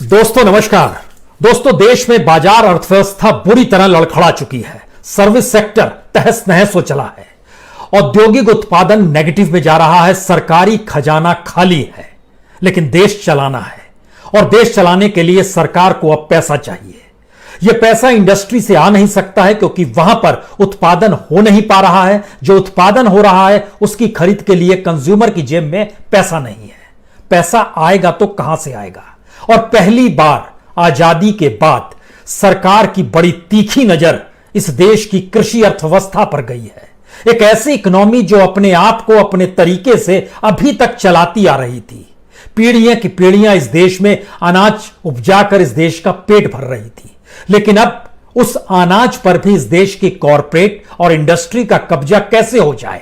दोस्तों नमस्कार। दोस्तों देश में बाजार अर्थव्यवस्था बुरी तरह लड़खड़ा चुकी है। सर्विस सेक्टर तहस नहस हो चला है। औद्योगिक उत्पादन नेगेटिव में जा रहा है। सरकारी खजाना खाली है। लेकिन देश चलाना है और देश चलाने के लिए सरकार को अब पैसा चाहिए। यह पैसा इंडस्ट्री से आ नहीं सकता है क्योंकि वहां पर उत्पादन हो नहीं पा रहा है। जो उत्पादन हो रहा है उसकी खरीद के लिए कंज्यूमर की जेब में पैसा नहीं है। पैसा आएगा तो कहां से आएगा? और पहली बार आजादी के बाद सरकार की बड़ी तीखी नजर इस देश की कृषि अर्थव्यवस्था पर गई है। एक ऐसी इकोनॉमी जो अपने आप को अपने तरीके से अभी तक चलाती आ रही थी। पीढ़ियां की पीढ़ियां इस देश में अनाज उपजाकर इस देश का पेट भर रही थी। लेकिन अब उस अनाज पर भी इस देश की कॉरपोरेट और इंडस्ट्री का कब्जा कैसे हो जाए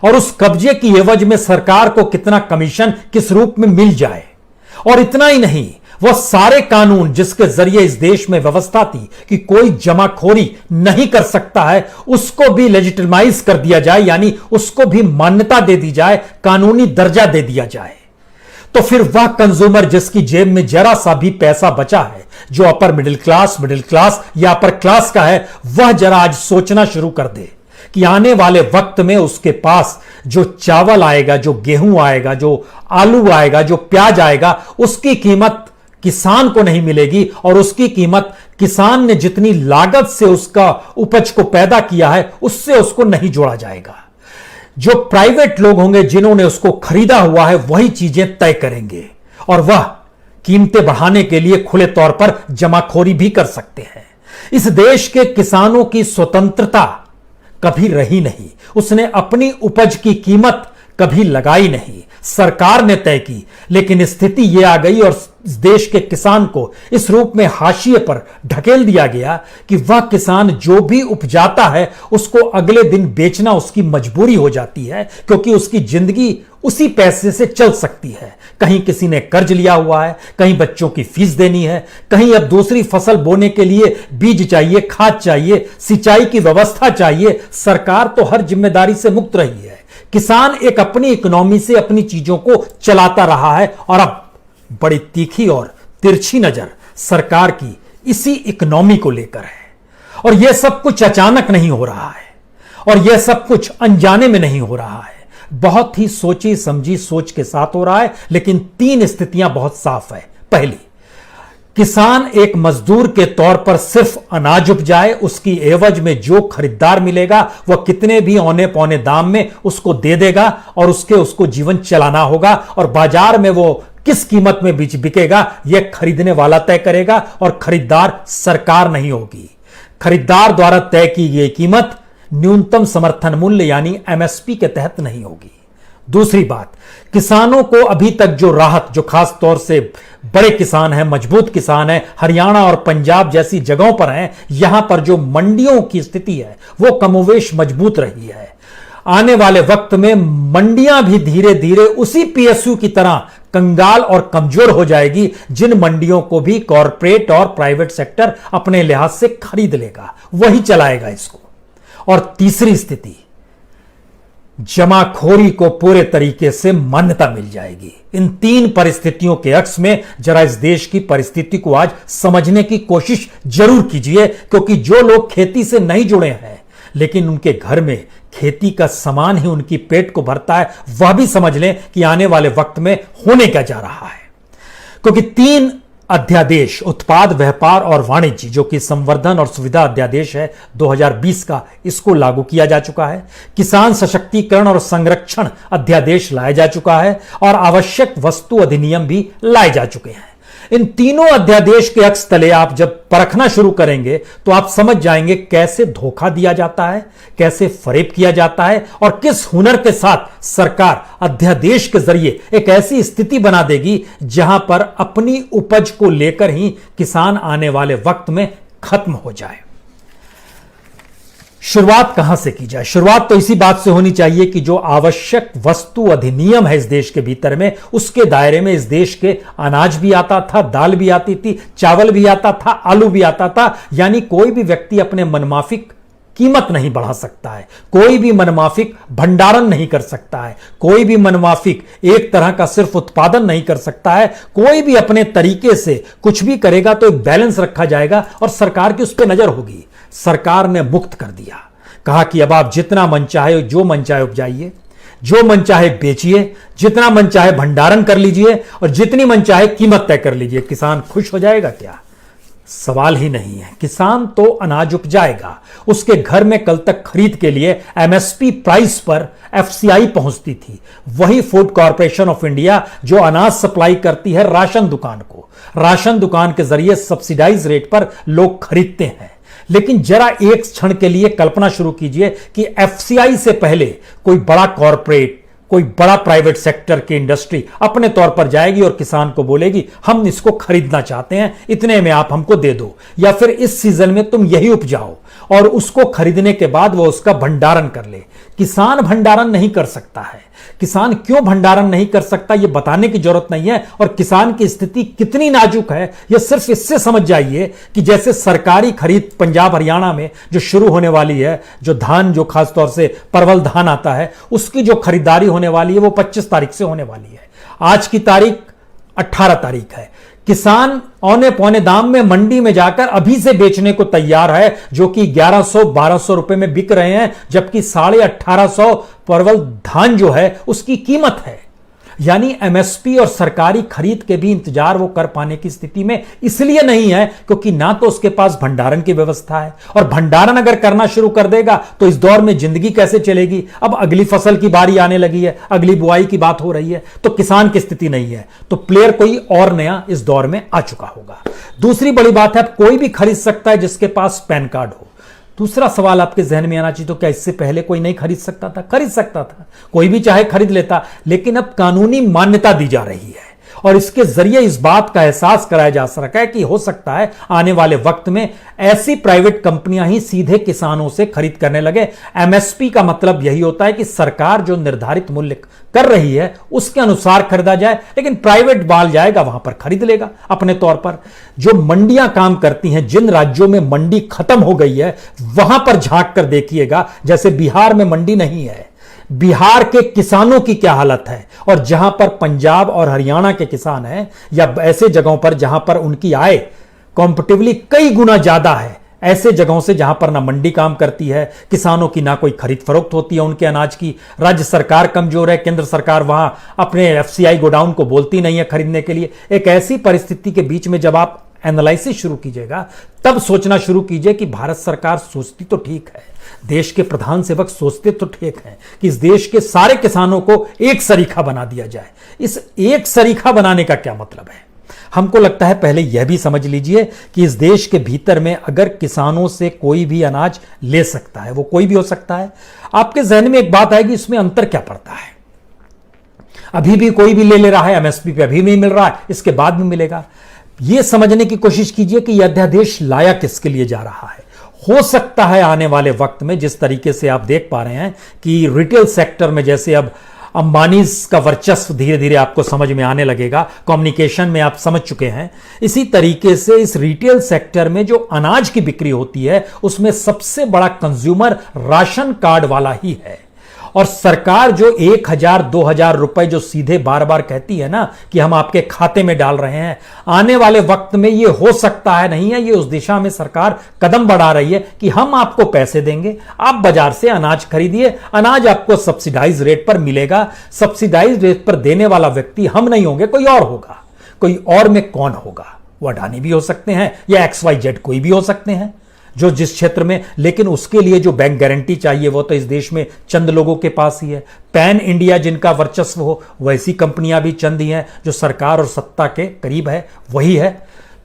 और उस कब्जे की एवज में सरकार को कितना कमीशन किस रूप में मिल जाए। और इतना ही नहीं, वह सारे कानून जिसके जरिए इस देश में व्यवस्था थी कि कोई जमाखोरी नहीं कर सकता है, उसको भी लेजिटिमाइज कर दिया जाए, यानी उसको भी मान्यता दे दी जाए, कानूनी दर्जा दे दिया जाए। तो फिर वह कंज्यूमर जिसकी जेब में जरा सा भी पैसा बचा है, जो अपर मिडिल क्लास या अपर क्लास का है, वह जरा आज सोचना शुरू कर दे कि आने वाले वक्त में उसके पास जो चावल आएगा, जो गेहूं आएगा, जो आलू आएगा, जो प्याज आएगा, उसकी कीमत किसान को नहीं मिलेगी। और उसकी कीमत किसान ने जितनी लागत से उसका उपज को पैदा किया है उससे उसको नहीं जोड़ा जाएगा। जो प्राइवेट लोग होंगे जिन्होंने उसको खरीदा हुआ है वही चीजें तय करेंगे और वह कीमतें बढ़ाने के लिए खुले तौर पर जमाखोरी भी कर सकते हैं। इस देश के किसानों की स्वतंत्रता कभी रही नहीं। उसने अपनी उपज की कीमत कभी लगाई नहीं, सरकार ने तय की। लेकिन स्थिति यह आ गई और इस देश के किसान को इस रूप में हाशिए पर ढकेल दिया गया कि वह किसान जो भी उपजाता है उसको अगले दिन बेचना उसकी मजबूरी हो जाती है, क्योंकि उसकी जिंदगी उसी पैसे से चल सकती है। कहीं किसी ने कर्ज लिया हुआ है, कहीं बच्चों की फीस देनी है, कहीं अब दूसरी फसल बोने के लिए बीज चाहिए, खाद चाहिए, सिंचाई की व्यवस्था चाहिए। सरकार तो हर जिम्मेदारी से मुक्त रही है। किसान एक अपनी इकोनॉमी से अपनी चीजों को चलाता रहा है और अब बड़ी तीखी और तिरछी नजर सरकार की इसी इकोनॉमी को लेकर है। और यह सब कुछ अचानक नहीं हो रहा है और यह सब कुछ अनजाने में नहीं हो रहा है। बहुत ही सोची समझी सोच के साथ हो रहा है। लेकिन तीन स्थितियां बहुत साफ है। पहली, किसान एक मजदूर के तौर पर सिर्फ अनाज उपजाए, उसकी एवज में जो खरीदार मिलेगा वह कितने भी औने पौने दाम में उसको दे देगा और उसको जीवन चलाना होगा। और बाजार में वो किस कीमत में बिकेगा यह खरीदने वाला तय करेगा और खरीदार सरकार नहीं होगी। खरीदार द्वारा तय की गई कीमत न्यूनतम समर्थन मूल्य यानी एमएसपी के तहत नहीं होगी। दूसरी बात, किसानों को अभी तक जो राहत, जो खास तौर से बड़े किसान हैं, मजबूत किसान हैं, हरियाणा और पंजाब जैसी जगहों पर हैं, यहां पर जो मंडियों की स्थिति है वो कमोवेश मजबूत रही है। आने वाले वक्त में मंडियां भी धीरे धीरे उसी पीएसयू की तरह कंगाल और कमजोर हो जाएगी, जिन मंडियों को भी कॉरपोरेट और प्राइवेट सेक्टर अपने लिहाज से खरीद लेगा, वही चलाएगा इसको। और तीसरी स्थिति, जमाखोरी को पूरे तरीके से मान्यता मिल जाएगी। इन तीन परिस्थितियों के अक्स में जरा इस देश की परिस्थिति को आज समझने की कोशिश जरूर कीजिए, क्योंकि जो लोग खेती से नहीं जुड़े हैं लेकिन उनके घर में खेती का सामान ही उनकी पेट को भरता है, वह भी समझ लें कि आने वाले वक्त में होने क्या जा रहा है। क्योंकि तीन अध्यादेश, उत्पाद, व्यापार और वाणिज्य, जो कि संवर्धन और सुविधा अध्यादेश है 2020 का, इसको लागू किया जा चुका है। किसान सशक्तिकरण और संरक्षण अध्यादेश लाया जा चुका है और आवश्यक वस्तु अधिनियम भी लाए जा चुके हैं। इन तीनों अध्यादेश के अक्स तले आप जब परखना शुरू करेंगे तो आप समझ जाएंगे कैसे धोखा दिया जाता है, कैसे फरेब किया जाता है और किस हुनर के साथ सरकार अध्यादेश के जरिए एक ऐसी स्थिति बना देगी जहां पर अपनी उपज को लेकर ही किसान आने वाले वक्त में खत्म हो जाए। शुरुआत कहां से की जाए? शुरुआत तो इसी बात से होनी चाहिए कि जो आवश्यक वस्तु अधिनियम है इस देश के भीतर में, उसके दायरे में इस देश के अनाज भी आता था, दाल भी आती थी, चावल भी आता था, आलू भी आता था। यानी कोई भी व्यक्ति अपने मनमाफिक कीमत नहीं बढ़ा सकता है, कोई भी मनमाफिक भंडारण नहीं कर सकता है, कोई भी मनमाफिक एक तरह का सिर्फ उत्पादन नहीं कर सकता है। कोई भी अपने तरीके से कुछ भी करेगा तो एक बैलेंस रखा जाएगा और सरकार की उस पर नजर होगी। सरकार ने मुक्त कर दिया, कहा कि अब आप जितना मन चाहे, जो मन चाहे उपजाइए, जो मन चाहे बेचिए, जितना मन चाहे भंडारण कर लीजिए और जितनी मन चाहे कीमत तय कर लीजिए। किसान खुश हो जाएगा क्या? सवाल ही नहीं है। किसान तो अनाज उपजाएगा, उसके घर में कल तक खरीद के लिए एमएसपी प्राइस पर एफसीआई पहुंचती थी, वही फूड कॉर्पोरेशन ऑफ इंडिया जो अनाज सप्लाई करती है राशन दुकान को। राशन दुकान के जरिए सब्सिडाइज रेट पर लोग खरीदते हैं। लेकिन जरा एक क्षण के लिए कल्पना शुरू कीजिए कि एफसीआई से पहले कोई बड़ा कॉर्पोरेट, कोई बड़ा प्राइवेट सेक्टर की इंडस्ट्री अपने तौर पर जाएगी और किसान को बोलेगी हम इसको खरीदना चाहते हैं, इतने में आप हमको दे दो, या फिर इस सीजन में तुम यही उपजाओ, और उसको खरीदने के बाद वो उसका भंडारण कर ले। किसान भंडारण नहीं कर सकता है। किसान क्यों भंडारण नहीं कर सकता यह बताने की जरूरत नहीं है, और किसान की स्थिति कितनी नाजुक है यह सिर्फ इससे समझ जाइए कि जैसे सरकारी खरीद पंजाब हरियाणा में जो शुरू होने वाली है, जो धान, जो खासतौर से परवल धान आता है, उसकी जो खरीदारी होने वाली है वो 25 तारीख से होने वाली है। आज की तारीख 18 तारीख है। किसान औने पौने दाम में मंडी में जाकर अभी से बेचने को तैयार है, जो कि 1100-1200 रुपए में बिक रहे हैं, जबकि 1850 परवल धान जो है उसकी कीमत है। यानी एमएसपी और सरकारी खरीद के भी इंतजार वो कर पाने की स्थिति में इसलिए नहीं है क्योंकि ना तो उसके पास भंडारण की व्यवस्था है, और भंडारण अगर करना शुरू कर देगा तो इस दौर में जिंदगी कैसे चलेगी। अब अगली फसल की बारी आने लगी है, अगली बुआई की बात हो रही है, तो किसान की स्थिति नहीं है, तो प्लेयर कोई और नया इस दौर में आ चुका होगा। दूसरी बड़ी बात है, कोई भी खरीद सकता है जिसके पास पैन कार्ड हो। दूसरा सवाल आपके जहन में आना चाहिए, तो क्या इससे पहले कोई नहीं खरीद सकता था? खरीद सकता था, कोई भी चाहे खरीद लेता, लेकिन अब कानूनी मान्यता दी जा रही है और इसके जरिए इस बात का एहसास कराया जा सका है कि हो सकता है आने वाले वक्त में ऐसी प्राइवेट कंपनियां ही सीधे किसानों से खरीद करने लगे। एमएसपी का मतलब यही होता है कि सरकार जो निर्धारित मूल्य कर रही है उसके अनुसार खरीदा जाए, लेकिन प्राइवेट बाल जाएगा वहां पर खरीद लेगा अपने तौर पर। जो मंडियां काम करती हैं, जिन राज्यों में मंडी खत्म हो गई है वहां पर झांक कर देखिएगा, जैसे बिहार में मंडी नहीं है, बिहार के किसानों की क्या हालत है, और जहां पर पंजाब और हरियाणा के किसान हैं, या ऐसे जगहों पर जहां पर उनकी आय कॉम्पिटिटिवली कई गुना ज्यादा है, ऐसे जगहों से जहां पर ना मंडी काम करती है, किसानों की ना कोई खरीद फरोख्त होती है उनके अनाज की, राज्य सरकार कमजोर है, केंद्र सरकार वहां अपने एफसीआई गोडाउन को बोलती नहीं है खरीदने के लिए। एक ऐसी परिस्थिति के बीच में जब आप एनालिसिस शुरू कीजिएगा तब सोचना शुरू कीजिए कि भारत सरकार सोचती तो ठीक है, देश के प्रधान सेवक सोचते तो ठीक है कि इस देश के सारे किसानों को एक सरीखा बना दिया जाए। इस एक सरीखा बनाने का क्या मतलब है? हमको लगता है पहले यह भी समझ लीजिए कि इस देश के भीतर में अगर किसानों से कोई भी अनाज ले सकता है, वो कोई भी हो सकता है, आपके जहन में एक बात आएगी, इसमें अंतर क्या पड़ता है? अभी भी कोई भी ले रहा है, एमएसपी पे अभी नहीं मिल रहा है, इसके बाद में मिलेगा। यह समझने की कोशिश कीजिए कि यह अध्यादेश लाया किसके लिए जा रहा है। हो सकता है आने वाले वक्त में जिस तरीके से आप देख पा रहे हैं कि रिटेल सेक्टर में जैसे अब अंबानी का वर्चस्व धीरे धीरे आपको समझ में आने लगेगा, कम्युनिकेशन में आप समझ चुके हैं, इसी तरीके से इस रिटेल सेक्टर में जो अनाज की बिक्री होती है उसमें सबसे बड़ा कंज्यूमर राशन कार्ड वाला ही है। और सरकार जो 1000-2000 रुपए जो सीधे बार बार कहती है ना कि हम आपके खाते में डाल रहे हैं, आने वाले वक्त में ये हो सकता है नहीं है, ये उस दिशा में सरकार कदम बढ़ा रही है कि हम आपको पैसे देंगे, आप बाजार से अनाज खरीदिए, अनाज आपको सब्सिडाइज रेट पर मिलेगा। सब्सिडाइज रेट पर देने वाला व्यक्ति हम नहीं होंगे, कोई और होगा। कोई और में कौन होगा? वो अडानी भी हो सकते हैं या XYZ कोई भी हो सकते हैं जो जिस क्षेत्र में, लेकिन उसके लिए जो बैंक गारंटी चाहिए वो तो इस देश में चंद लोगों के पास ही है। पैन इंडिया जिनका वर्चस्व हो वैसी कंपनियां भी चंद ही हैं, जो सरकार और सत्ता के करीब है वही है।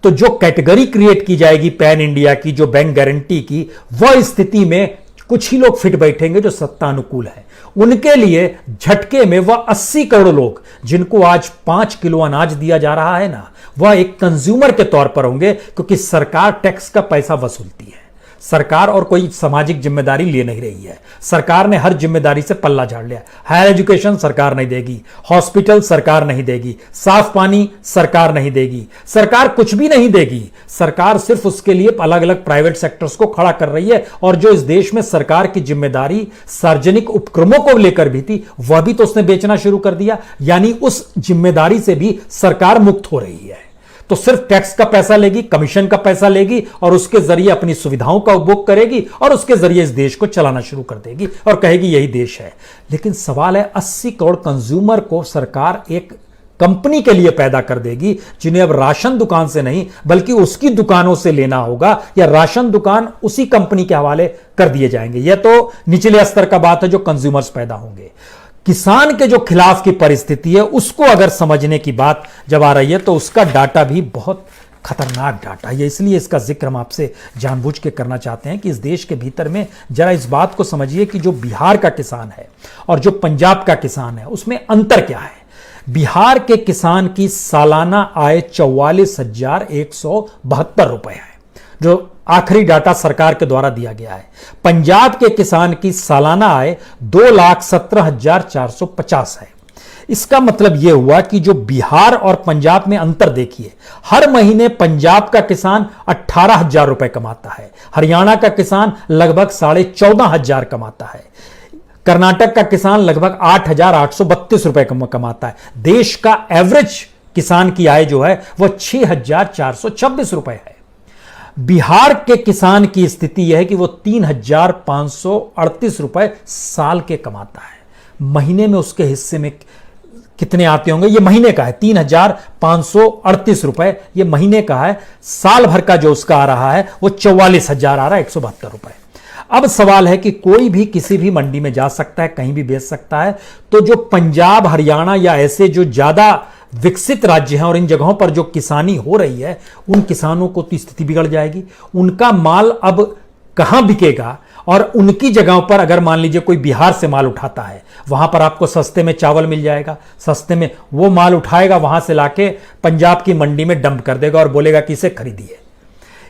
तो जो कैटेगरी क्रिएट की जाएगी पैन इंडिया की, जो बैंक गारंटी की, वह स्थिति में कुछ ही लोग फिट बैठेंगे जो सत्ता अनुकूल है। उनके लिए झटके में वह 80 करोड़ लोग जिनको आज 5 किलो अनाज दिया जा रहा है ना, वह एक कंज्यूमर के तौर पर होंगे, क्योंकि सरकार टैक्स का पैसा वसूलती है। सरकार और कोई सामाजिक जिम्मेदारी ले नहीं रही है। सरकार ने हर जिम्मेदारी से पल्ला झाड़ लिया। हायर एजुकेशन सरकार नहीं देगी, हॉस्पिटल सरकार नहीं देगी, साफ पानी सरकार नहीं देगी, सरकार कुछ भी नहीं देगी। सरकार सिर्फ उसके लिए अलग अलग प्राइवेट सेक्टर्स को खड़ा कर रही है, और जो इस देश में सरकार की जिम्मेदारी सार्वजनिक उपक्रमों को लेकर भी थी, वह भी तो उसने बेचना शुरू कर दिया। यानी उस जिम्मेदारी से भी सरकार मुक्त हो रही है। तो सिर्फ टैक्स का पैसा लेगी, कमीशन का पैसा लेगी, और उसके जरिए अपनी सुविधाओं का उपभोग करेगी, और उसके जरिए इस देश को चलाना शुरू कर देगी और कहेगी यही देश है। लेकिन सवाल है, 80 करोड़ कंज्यूमर को सरकार एक कंपनी के लिए पैदा कर देगी, जिन्हें अब राशन दुकान से नहीं बल्कि उसकी दुकानों से लेना होगा, या राशन दुकान उसी कंपनी के हवाले कर दिए जाएंगे। यह तो निचले स्तर का बात है जो कंज्यूमर्स पैदा होंगे। किसान के जो खिलाफ की परिस्थिति है, उसको अगर समझने की बात जब आ रही है, तो उसका डाटा भी बहुत खतरनाक डाटा है। इसलिए इसका जिक्र हम आपसे जानबूझ के करना चाहते हैं कि इस देश के भीतर में जरा इस बात को समझिए कि जो बिहार का किसान है और जो पंजाब का किसान है, उसमें अंतर क्या है। बिहार के किसान की सालाना आय 44,172 रुपए है, जो आखिरी डाटा सरकार के द्वारा दिया गया है। पंजाब के किसान की सालाना आय 2,17,450 है। इसका मतलब यह हुआ कि जो बिहार और पंजाब में अंतर देखिए, हर महीने पंजाब का किसान 18,000 रुपए कमाता है, हरियाणा का किसान लगभग 14,500 कमाता है, कर्नाटक का किसान लगभग 8,832 रुपए कमाता है। देश का एवरेज किसान की आय जो है वह 6,426 रुपए है। बिहार के किसान की स्थिति यह है कि वो 3,538 रुपए साल के कमाता है। महीने में उसके हिस्से में कितने आते होंगे, ये महीने का है, 3,538 रुपए ये महीने का है। साल भर का जो उसका आ रहा है वो 44,000 आ रहा है, 172 रुपए। अब सवाल है कि कोई भी किसी भी मंडी में जा सकता है, कहीं भी बेच सकता है। तो जो पंजाब, हरियाणा या ऐसे जो ज्यादा विकसित राज्य हैं और इन जगहों पर जो किसानी हो रही है, उन किसानों को तो स्थिति बिगड़ जाएगी। उनका माल अब कहां बिकेगा, और उनकी जगहों पर अगर मान लीजिए कोई बिहार से माल उठाता है, वहां पर आपको सस्ते में चावल मिल जाएगा, सस्ते में वो माल उठाएगा, वहां से लाके पंजाब की मंडी में डंप कर देगा और बोलेगा कि इसे खरीदिए।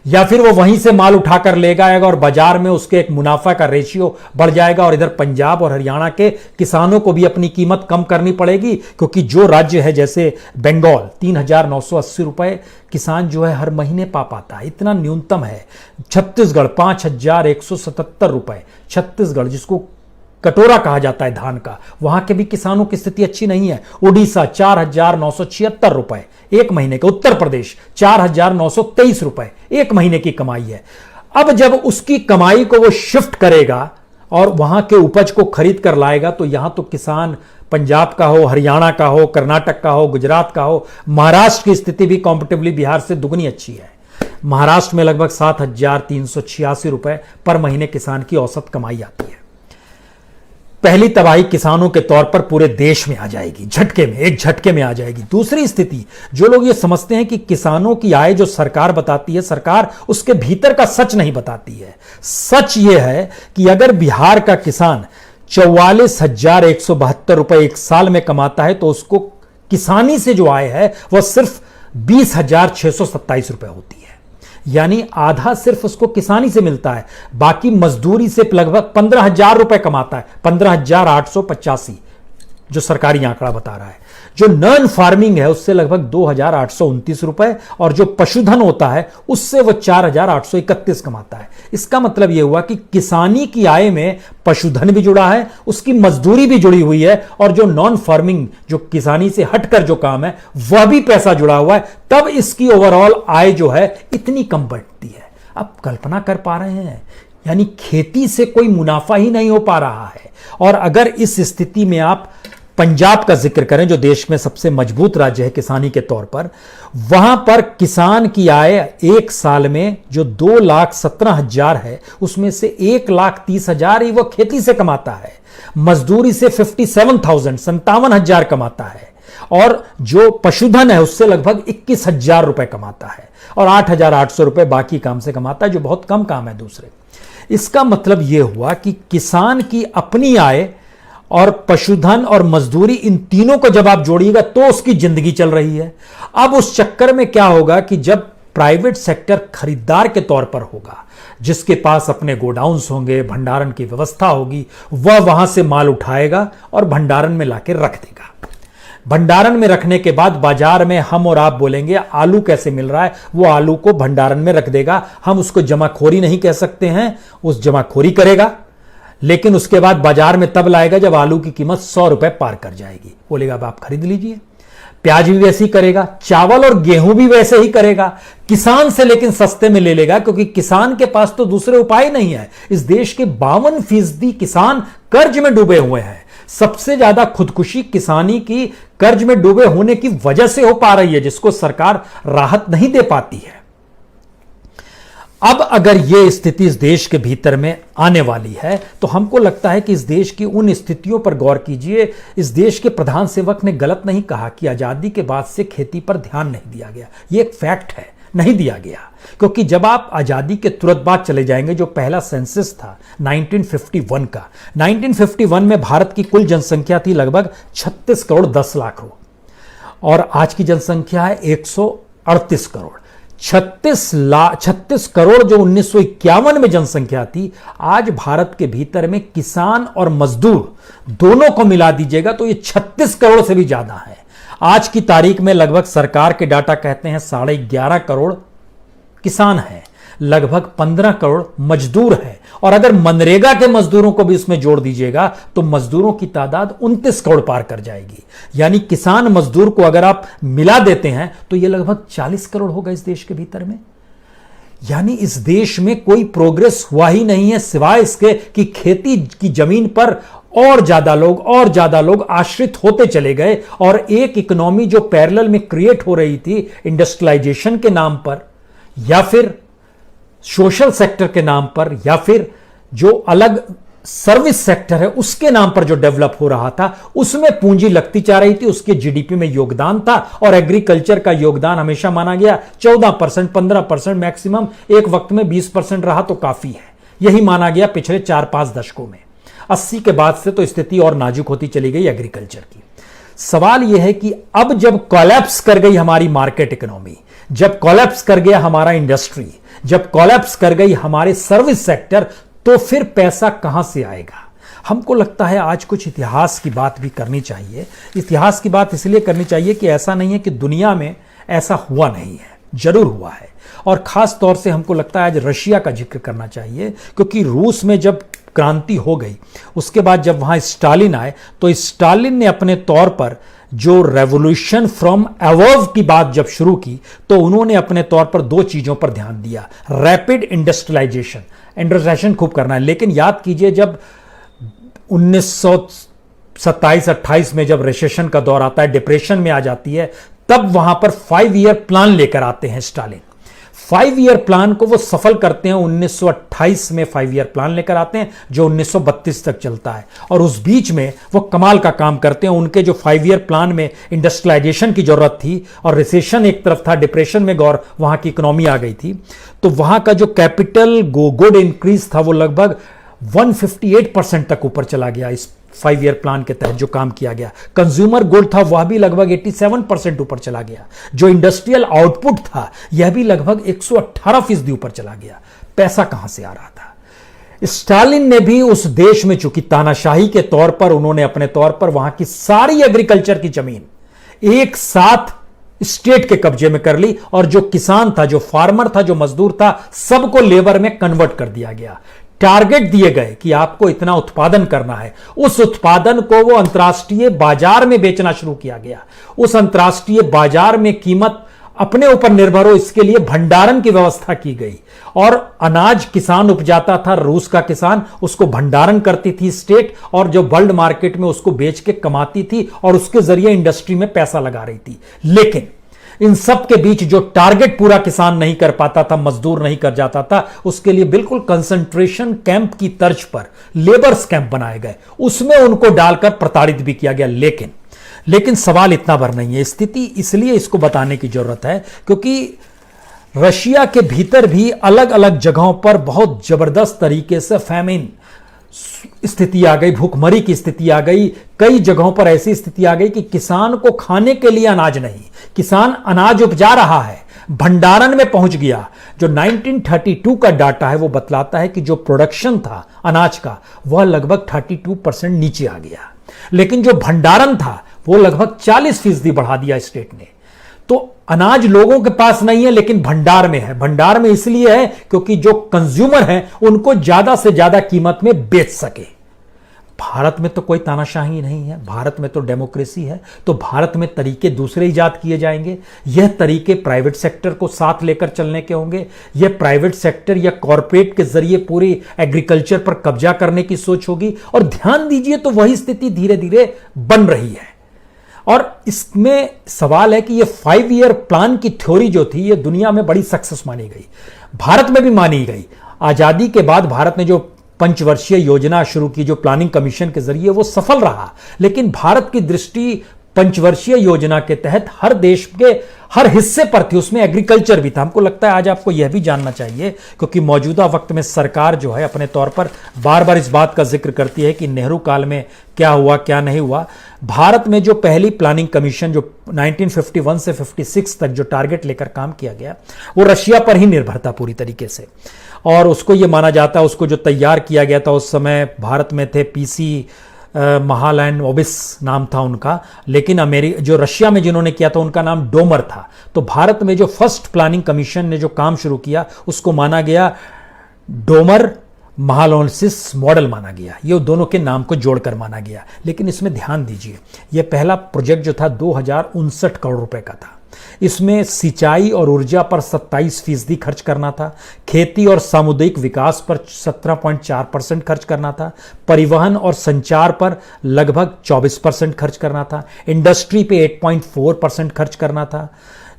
या फिर वो वहीं से माल उठाकर ले आएगा और बाजार में उसके एक मुनाफा का रेशियो बढ़ जाएगा, और इधर पंजाब और हरियाणा के किसानों को भी अपनी कीमत कम करनी पड़ेगी, क्योंकि जो राज्य है जैसे बंगाल 3,980 रुपए किसान जो है हर महीने पा पाता है, इतना न्यूनतम है। छत्तीसगढ़ 5,177 रुपए, छत्तीसगढ़ जिसको कटोरा कहा जाता है धान का, वहां के भी किसानों की स्थिति अच्छी नहीं है। उड़ीसा 4,976 रुपए एक महीने के, उत्तर प्रदेश 4,923 रुपए एक महीने की कमाई है। अब जब उसकी कमाई को वो शिफ्ट करेगा और वहां के उपज को खरीद कर लाएगा, तो यहां तो किसान पंजाब का हो, हरियाणा का हो, कर्नाटक का हो, गुजरात का हो, महाराष्ट्र की स्थिति भी कंपैरेटिवली बिहार से दुगनी अच्छी है। महाराष्ट्र में लगभग 7,386 रुपए पर महीने किसान की औसत कमाई आती है। पहली तबाही किसानों के तौर पर पूरे देश में आ जाएगी, झटके में, एक झटके में आ जाएगी। दूसरी स्थिति, जो लोग ये समझते हैं कि किसानों की आय जो सरकार बताती है, सरकार उसके भीतर का सच नहीं बताती है। सच ये है कि अगर बिहार का किसान 44,172 रुपए एक साल में कमाता है, तो उसको किसानी से जो आय है वह सिर्फ 20,627 रुपए होती है। यानी आधा सिर्फ उसको किसानी से मिलता है, बाकी मजदूरी से लगभग 15,000 रुपए कमाता है, 15,885 जो सरकारी आंकड़ा बता रहा है। जो नॉन फार्मिंग है उससे लगभग 2,829 रुपए, और जो पशुधन होता है उससे वह 4,831 कमाता है। इसका मतलब यह हुआ कि किसानी की आय में पशुधन भी जुड़ा है, उसकी मजदूरी भी जुड़ी हुई है, और जो नॉन फार्मिंग, जो किसानी से हटकर जो काम है, वह भी पैसा जुड़ा हुआ है। तब इसकी ओवरऑल आय जो है इतनी कम बढ़ती है। आप कल्पना कर पा रहे हैं, यानी खेती से कोई मुनाफा ही नहीं हो पा रहा है। और अगर इस स्थिति में आप पंजाब का जिक्र करें, जो देश में सबसे मजबूत राज्य है किसानी के तौर पर, वहां पर किसान की आय एक साल में जो 2,17,000 है, उसमें से 1,30,000 ही वह खेती से कमाता है, मजदूरी से 57,000 कमाता है, और जो पशुधन है उससे लगभग 21,000 रुपए कमाता है, और 8,800 रुपए बाकी काम से कमाता है, जो बहुत कम काम है दूसरे। इसका मतलब यह हुआ कि किसान की अपनी आय और पशुधन और मजदूरी, इन तीनों को जब आप जोड़िएगा तो उसकी जिंदगी चल रही है। अब उस चक्कर में क्या होगा कि जब प्राइवेट सेक्टर खरीदार के तौर पर होगा, जिसके पास अपने गोडाउन्स होंगे, भंडारण की व्यवस्था होगी, वह वहां से माल उठाएगा और भंडारण में लाके रख देगा। भंडारण में रखने के बाद बाजार में हम और आप बोलेंगे आलू कैसे मिल रहा है, वो आलू को भंडारण में रख देगा। हम उसको जमाखोरी नहीं कह सकते हैं, उस जमाखोरी करेगा, लेकिन उसके बाद बाजार में तब लाएगा जब आलू की कीमत 100 रुपए पार कर जाएगी। बोलेगा अब आप खरीद लीजिए। प्याज भी वैसे ही करेगा, चावल और गेहूं भी वैसे ही करेगा। किसान से लेकिन सस्ते में ले लेगा, क्योंकि किसान के पास तो दूसरे उपाय नहीं है। इस देश के 52% किसान कर्ज में डूबे हुए हैं। सबसे ज्यादा खुदकुशी किसानी की कर्ज में डूबे होने की वजह से हो पा रही है, जिसको सरकार राहत नहीं दे पाती है। अब अगर यह स्थिति इस देश के भीतर में आने वाली है, तो हमको लगता है कि इस देश की उन स्थितियों पर गौर कीजिए। इस देश के प्रधान सेवक ने गलत नहीं कहा कि आजादी के बाद से खेती पर ध्यान नहीं दिया गया। यह एक फैक्ट है, नहीं दिया गया। क्योंकि जब आप आजादी के तुरंत बाद चले जाएंगे, जो पहला सेंसस था 1951 का, 1951 में भारत की कुल जनसंख्या थी लगभग 36 करोड़ 10 लाख और आज की जनसंख्या है 138 करोड़। 36 करोड़ जो 1951 में जनसंख्या थी, आज भारत के भीतर में किसान और मजदूर दोनों को मिला दीजिएगा तो ये 36 करोड़ से भी ज्यादा है। आज की तारीख में लगभग सरकार के डाटा कहते हैं 11.5 करोड़ किसान हैं, लगभग 15 करोड़ मजदूर हैं, और अगर मनरेगा के मजदूरों को भी इसमें जोड़ दीजिएगा तो मजदूरों की तादाद 29 करोड़ पार कर जाएगी। यानी किसान मजदूर को अगर आप मिला देते हैं तो यह लगभग 40 करोड़ होगा इस देश के भीतर में। यानी इस देश में कोई प्रोग्रेस हुआ ही नहीं है, सिवाय इसके कि खेती की जमीन पर और ज्यादा लोग आश्रित होते चले गए, और एक इकोनॉमी जो पैरेलल में क्रिएट हो रही थी इंडस्ट्रियलाइजेशन के नाम पर, या फिर सोशल सेक्टर के नाम पर, या फिर जो अलग सर्विस सेक्टर है उसके नाम पर जो डेवलप हो रहा था, उसमें पूंजी लगती जा रही थी, उसके जीडीपी में योगदान था। और एग्रीकल्चर का योगदान हमेशा माना गया 14%, 15%, मैक्सिमम एक वक्त में 20% रहा तो काफी है, यही माना गया पिछले 4-5 दशकों में। 80 के बाद से तो स्थिति और नाजुक होती चली गई एग्रीकल्चर की। सवाल यह है कि अब जब कोलैप्स कर गई हमारी मार्केट इकोनॉमी, जब कोलैप्स कर गया हमारा इंडस्ट्री, जब कोलैप्स कर गई हमारे सर्विस सेक्टर, तो फिर पैसा कहां से आएगा? हमको लगता है आज कुछ इतिहास की बात भी करनी चाहिए। इतिहास की बात इसलिए करनी चाहिए कि ऐसा नहीं है कि दुनिया में ऐसा हुआ नहीं है, जरूर हुआ है। और खास तौर से हमको लगता है आज रशिया का जिक्र करना चाहिए, क्योंकि रूस में जब क्रांति हो गई, उसके बाद जब वहां स्टालिन आए, तो स्टालिन ने अपने तौर पर जो रेवोल्यूशन फ्रॉम अबव की बात जब शुरू की, तो उन्होंने अपने तौर पर 2 चीजों पर ध्यान दिया। रैपिड इंडस्ट्रियलाइजेशन खूब करना है, लेकिन याद कीजिए जब 1927-28 में जब रिसेशन का दौर आता है, डिप्रेशन में आ जाती है, तब वहां पर 5 ईयर प्लान लेकर आते हैं स्टालिन। 5 ईयर प्लान को वो सफल करते हैं। 1928 में 5 ईयर प्लान लेकर आते हैं जो 1932 तक चलता है, और उस बीच में वो कमाल का काम करते हैं। उनके जो 5 ईयर प्लान में इंडस्ट्रियलाइजेशन की जरूरत थी और रिसेशन एक तरफ था, डिप्रेशन में गौर वहां की इकोनॉमी आ गई थी, तो वहां का जो कैपिटल गुड इंक्रीज था वो लगभग 158% तक ऊपर चला गया। इस 5 ईयर प्लान के तहत जो काम किया गया, कंज्यूमर गुड था वह भी लगभग 87% ऊपर चला गया। जो इंडस्ट्रियल आउटपुट था यह भी लगभग 118% ऊपर चला गया। पैसा कहां से आ रहा था? स्टालिन ने भी उस देश में, चूंकि तानाशाही के तौर पर उन्होंने अपने तौर पर वहां की सारी एग्रीकल्चर की जमीन एक साथ स्टेट के कब्जे में कर ली, और जो किसान था, जो फार्मर था, जो मजदूर था, सबको लेबर में कन्वर्ट कर दिया गया। टारगेट दिए गए कि आपको इतना उत्पादन करना है। उस उत्पादन को वो अंतर्राष्ट्रीय बाजार में बेचना शुरू किया गया। उस अंतर्राष्ट्रीय बाजार में कीमत अपने ऊपर निर्भर हो, इसके लिए भंडारण की व्यवस्था की गई। और अनाज किसान उपजाता था, रूस का किसान, उसको भंडारण करती थी स्टेट, और जो वर्ल्ड मार्केट में उसको बेच के कमाती थी और उसके जरिए इंडस्ट्री में पैसा लगा रही थी। लेकिन इन सब के बीच जो टारगेट पूरा किसान नहीं कर पाता था, मजदूर नहीं कर जाता था, उसके लिए बिल्कुल कंसंट्रेशन कैंप की तर्ज पर लेबर्स कैंप बनाए गए, उसमें उनको डालकर प्रताड़ित भी किया गया। लेकिन सवाल इतना भर नहीं है। स्थिति इसलिए इसको बताने की जरूरत है क्योंकि रशिया के भीतर भी अलग अलग जगहों पर बहुत जबरदस्त तरीके से फैमिन स्थिति आ गई, भूखमरी की स्थिति आ गई। कई जगहों पर ऐसी स्थिति आ गई कि किसान को खाने के लिए अनाज नहीं, किसान अनाज उपजा रहा है, भंडारण में पहुंच गया। जो 1932 का डाटा है वो बतलाता है कि जो प्रोडक्शन था अनाज का वह लगभग 32% नीचे आ गया, लेकिन जो भंडारण था वो लगभग 40% बढ़ा दिया स्टेट ने। तो अनाज लोगों के पास नहीं है लेकिन भंडार में है। भंडार में इसलिए है क्योंकि जो कंज्यूमर हैं उनको ज्यादा से ज्यादा कीमत में बेच सके। भारत में तो कोई तानाशाही नहीं है, भारत में तो डेमोक्रेसी है, तो भारत में तरीके दूसरे ईजाद किए जाएंगे। यह तरीके प्राइवेट सेक्टर को साथ लेकर चलने के होंगे। यह प्राइवेट सेक्टर या कॉरपोरेट के जरिए पूरी एग्रीकल्चर पर कब्जा करने की सोच होगी। और ध्यान दीजिए तो वही स्थिति धीरे धीरे बन रही है। और इसमें सवाल है कि ये 5 ईयर प्लान की थ्योरी जो थी ये दुनिया में बड़ी सक्सेस मानी गई, भारत में भी मानी गई। आजादी के बाद भारत ने जो पंचवर्षीय योजना शुरू की, जो प्लानिंग कमीशन के जरिए, वो सफल रहा। लेकिन भारत की दृष्टि पंचवर्षीय योजना के तहत हर देश के हर हिस्से पर थी, उसमें एग्रीकल्चर भी था। हमको लगता है आज आपको यह भी जानना चाहिए, क्योंकि मौजूदा वक्त में सरकार जो है अपने तौर पर बार बार इस बात का जिक्र करती है कि नेहरू काल में क्या हुआ क्या नहीं हुआ। भारत में जो पहली प्लानिंग कमीशन जो 1951 से 56 तक जो टारगेट लेकर काम किया गया वो रशिया पर ही निर्भर था पूरी तरीके से। और उसको ये माना जाता है, उसको जो तैयार किया गया था उस समय भारत में थे पीसी महालैंड ओबिस नाम था उनका, लेकिन जो रशिया में जिन्होंने किया था उनका नाम डोमर था। तो भारत में जो फर्स्ट प्लानिंग कमीशन ने जो काम शुरू किया उसको माना गया डोमर महालोनसिस मॉडल माना गया। ये दोनों के नाम को जोड़कर माना गया। लेकिन इसमें ध्यान दीजिए, यह पहला प्रोजेक्ट जो था 2059 करोड़ रुपए का था। इसमें सिंचाई और ऊर्जा पर 27% खर्च करना था, खेती और सामुदायिक विकास पर 17.4% खर्च करना था, परिवहन और संचार पर लगभग 24% खर्च करना था, इंडस्ट्री पे 8.4% खर्च करना था,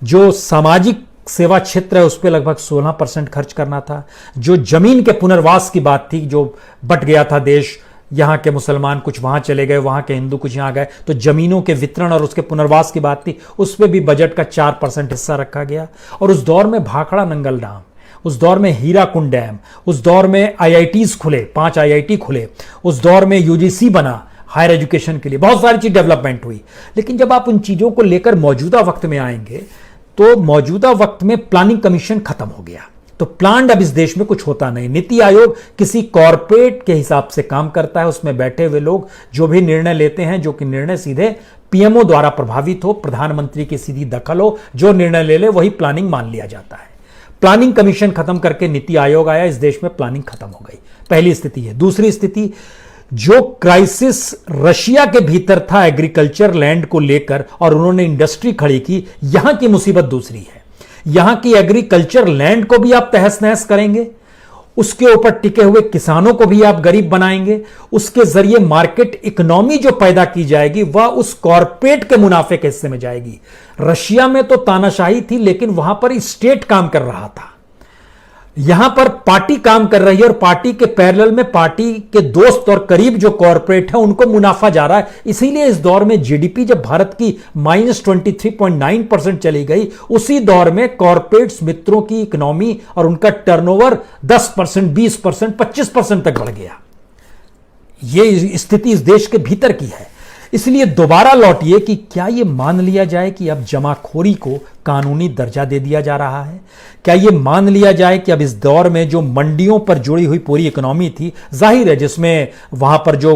जो सामाजिक सेवा क्षेत्र है उस पर लगभग 16% खर्च करना था, जो जमीन के पुनर्वास की बात थी, जो बट गया था देश, यहाँ के मुसलमान कुछ वहां चले गए, वहां के हिंदू कुछ यहाँ गए, तो जमीनों के वितरण और उसके पुनर्वास की बात थी, उस पर भी बजट का 4% हिस्सा रखा गया। और उस दौर में भाखड़ा नंगल डैम, उस दौर में हीराकुंड डैम, उस दौर में IITs खुले, 5 IIT खुले, उस दौर में UGC बना हायर एजुकेशन के लिए, बहुत सारी चीज डेवलपमेंट हुई। लेकिन जब आप उन चीजों को लेकर मौजूदा वक्त में आएंगे तो मौजूदा वक्त में प्लानिंग कमीशन खत्म हो गया। तो प्लान अब इस देश में कुछ होता नहीं। नीति आयोग किसी कॉरपोरेट के हिसाब से काम करता है, उसमें बैठे हुए लोग जो भी निर्णय लेते हैं, जो कि निर्णय सीधे PMO द्वारा प्रभावित हो, प्रधानमंत्री की सीधी दखल हो, जो निर्णय ले ले वही प्लानिंग मान लिया जाता है। प्लानिंग कमीशन खत्म करके नीति आयोग आया, इस देश में प्लानिंग खत्म हो गई। पहली स्थिति है। दूसरी स्थिति, जो क्राइसिस रशिया के भीतर था एग्रीकल्चर लैंड को लेकर और उन्होंने इंडस्ट्री खड़ी की, यहां की मुसीबत दूसरी है। यहां की एग्रीकल्चर लैंड को भी आप तहस नहस करेंगे, उसके ऊपर टिके हुए किसानों को भी आप गरीब बनाएंगे, उसके जरिए मार्केट इकोनॉमी जो पैदा की जाएगी वह उस कॉरपोरेट के मुनाफे के हिस्से में जाएगी। रशिया में तो तानाशाही थी लेकिन वहां पर स्टेट काम कर रहा था, यहां पर पार्टी काम कर रही है और पार्टी के पैरेलल में पार्टी के दोस्त और करीब जो कॉरपोरेट है उनको मुनाफा जा रहा है। इसीलिए इस दौर में जीडीपी जब भारत की -23.9% चली गई, उसी दौर में कॉरपोरेट्स मित्रों की इकोनॉमी और उनका टर्नओवर 10%, 20%, 25% तक बढ़ गया। यह स्थिति इस देश के भीतर की है। इसलिए दोबारा लौटिए कि क्या यह मान लिया जाए कि अब जमाखोरी को कानूनी दर्जा दे दिया जा रहा है? क्या यह मान लिया जाए कि अब इस दौर में जो मंडियों पर जुड़ी हुई पूरी इकोनॉमी थी, जाहिर है जिसमें वहां पर जो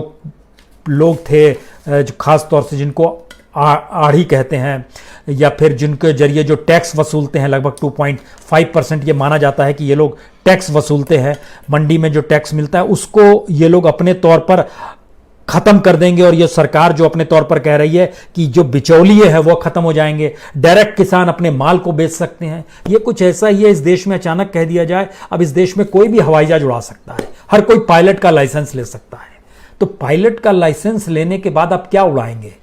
लोग थे जो खास तौर से जिनको आढ़ी कहते हैं या फिर जिनके जरिए जो टैक्स वसूलते हैं, लगभग 2.5% ये माना जाता है कि ये लोग टैक्स वसूलते हैं, मंडी में जो टैक्स मिलता है उसको ये लोग अपने तौर पर खत्म कर देंगे। और ये सरकार जो अपने तौर पर कह रही है कि जो बिचौलिए हैं वो खत्म हो जाएंगे, डायरेक्ट किसान अपने माल को बेच सकते हैं। ये कुछ ऐसा ही है, इस देश में अचानक कह दिया जाए अब इस देश में कोई भी हवाई जहाज उड़ा सकता है, हर कोई पायलट का लाइसेंस ले सकता है। तो पायलट का लाइसेंस लेने के बाद आप क्या उड़ाएंगे?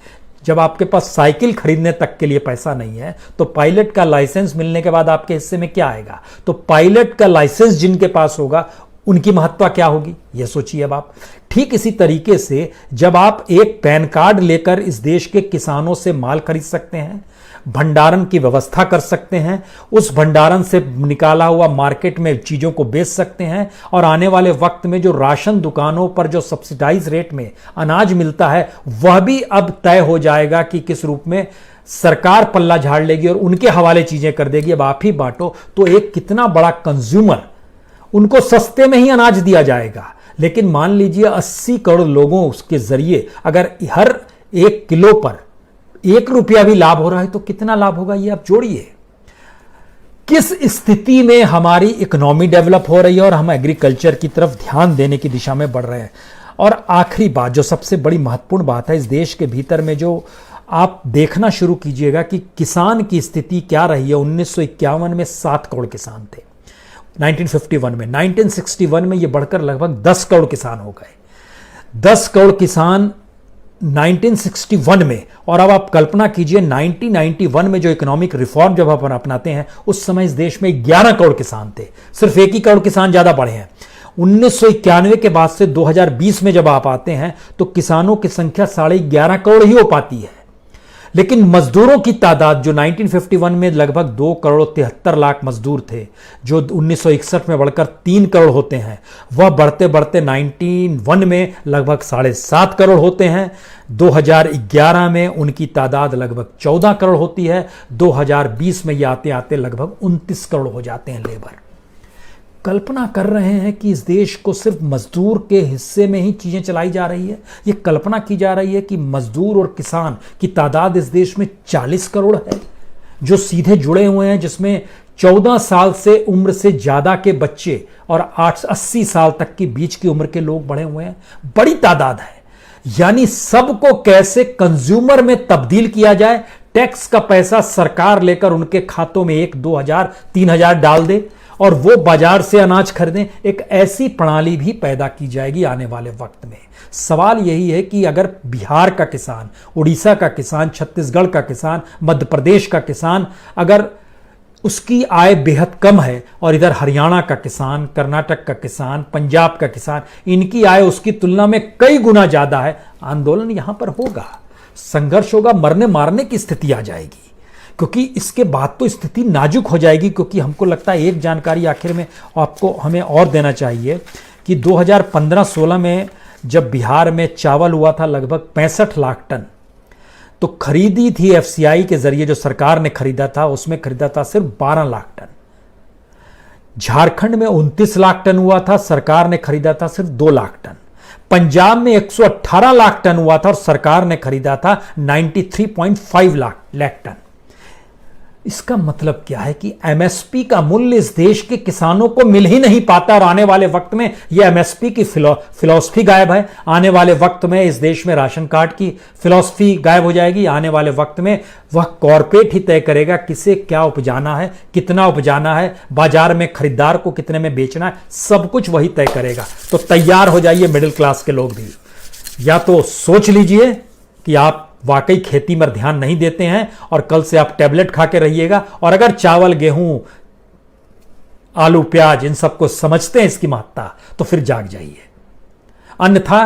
जब आपके पास साइकिल खरीदने तक के लिए पैसा नहीं है तो पायलट का लाइसेंस मिलने के बाद आपके हिस्से में क्या आएगा? तो पायलट का लाइसेंस जिनके पास होगा उनकी महत्ता क्या होगी, यह सोचिए अब आप। ठीक इसी तरीके से जब आप एक पैन कार्ड लेकर इस देश के किसानों से माल खरीद सकते हैं, भंडारण की व्यवस्था कर सकते हैं, उस भंडारण से निकाला हुआ मार्केट में चीजों को बेच सकते हैं, और आने वाले वक्त में जो राशन दुकानों पर जो सब्सिडाइज रेट में अनाज मिलता है वह भी अब तय हो जाएगा कि किस रूप में सरकार पल्ला झाड़ लेगी और उनके हवाले चीजें कर देगी, अब आप ही बांटो, तो एक कितना बड़ा कंज्यूमर, उनको सस्ते में ही अनाज दिया जाएगा। लेकिन मान लीजिए 80 करोड़ लोगों उसके जरिए अगर हर 1 किलो पर 1 रुपया भी लाभ हो रहा है तो कितना लाभ होगा, ये आप जोड़िए। किस स्थिति में हमारी इकोनॉमी डेवलप हो रही है और हम एग्रीकल्चर की तरफ ध्यान देने की दिशा में बढ़ रहे हैं। और आखिरी बात, जो सबसे बड़ी महत्वपूर्ण बात है, इस देश के भीतर में जो आप देखना शुरू कीजिएगा कि किसान की स्थिति क्या रही है। 1951 में 7 करोड़ किसान थे, 1951 में, 1961 में ये बढ़कर लगभग 10 करोड़ किसान हो गए, 10 करोड़ किसान 1961 में। और अब आप कल्पना कीजिए 1991 में जो इकोनॉमिक रिफॉर्म जब अपन अपनाते हैं, उस समय इस देश में 11 करोड़ किसान थे, सिर्फ 1 ही करोड़ किसान ज्यादा बढ़े हैं। 1991 के बाद से 2020 में जब आप आते हैं तो किसानों की संख्या 11.5 करोड़ ही हो पाती है, लेकिन मजदूरों की तादाद जो 1951 में लगभग 2 करोड़ 73 लाख मजदूर थे, जो 1961 में बढ़कर 3 करोड़ होते हैं, वह बढ़ते बढ़ते 1991 में लगभग 7.5 करोड़ होते हैं। 2011 में उनकी तादाद लगभग 14 करोड़ होती है। 2020 में ये आते आते लगभग 29 करोड़ हो जाते हैं लेबर। कल्पना कर रहे हैं कि इस देश को सिर्फ मजदूर के हिस्से में ही चीजें चलाई जा रही है। ये कल्पना की जा रही है कि मजदूर और किसान की तादाद इस देश में 40 करोड़ है जो सीधे जुड़े हुए हैं, जिसमें 14 साल से उम्र से ज्यादा के बच्चे और 80 साल तक की बीच की उम्र के लोग बढ़े हुए हैं। बड़ी तादाद है। यानी सबको कैसे कंज्यूमर में तब्दील किया जाए, टैक्स का पैसा सरकार लेकर उनके खातों में 1, 2 हजार, 3 हजार डाल दे और वो बाजार से अनाज खरीदें। एक ऐसी प्रणाली भी पैदा की जाएगी आने वाले वक्त में। सवाल यही है कि अगर बिहार का किसान, उड़ीसा का किसान, छत्तीसगढ़ का किसान, मध्य प्रदेश का किसान, अगर उसकी आय बेहद कम है और इधर हरियाणा का किसान, कर्नाटक का किसान, पंजाब का किसान, इनकी आय उसकी तुलना में कई गुना ज्यादा है, आंदोलन यहां पर होगा, संघर्ष होगा, मरने मारने की स्थिति आ जाएगी। क्योंकि इसके बाद तो स्थिति नाजुक हो जाएगी। क्योंकि हमको लगता है एक जानकारी आखिर में आपको हमें और देना चाहिए कि 2015-16 में जब बिहार में चावल हुआ था लगभग 65 लाख टन, तो खरीदी थी एफसीआई के जरिए, जो सरकार ने खरीदा था उसमें खरीदा था सिर्फ 12 लाख टन। झारखंड में 29 लाख टन हुआ था, सरकार ने खरीदा था सिर्फ 2 लाख टन। पंजाब में 118 लाख टन हुआ था और सरकार ने खरीदा था 93.5 लाख टन। इसका मतलब क्या है कि एमएसपी का मूल्य इस देश के किसानों को मिल ही नहीं पाता और आने वाले वक्त में यह एमएसपी की फिलॉसफी गायब है। आने वाले वक्त में इस देश में राशन कार्ड की फिलॉसफी गायब हो जाएगी। आने वाले वक्त में वह कॉर्पोरेट ही तय करेगा किसे क्या उपजाना है, कितना उपजाना है, बाजार में खरीदार को कितने में बेचना है, सब कुछ वही तय करेगा। तो तैयार हो जाइए मिडिल क्लास के लोग भी। या तो सोच लीजिए कि आप वाकई खेती में ध्यान नहीं देते हैं और कल से आप टैबलेट खा के रहिएगा, और अगर चावल, गेहूं, आलू, प्याज इन सबको समझते हैं इसकी महत्ता, तो फिर जाग जाइए। अन्यथा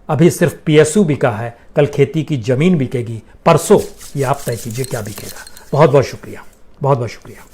अभी सिर्फ पीएसयू बिका है, कल खेती की जमीन बिकेगी, परसों ये आप तय कीजिए क्या बिकेगा। बहुत बहुत शुक्रिया, बहुत बहुत शुक्रिया।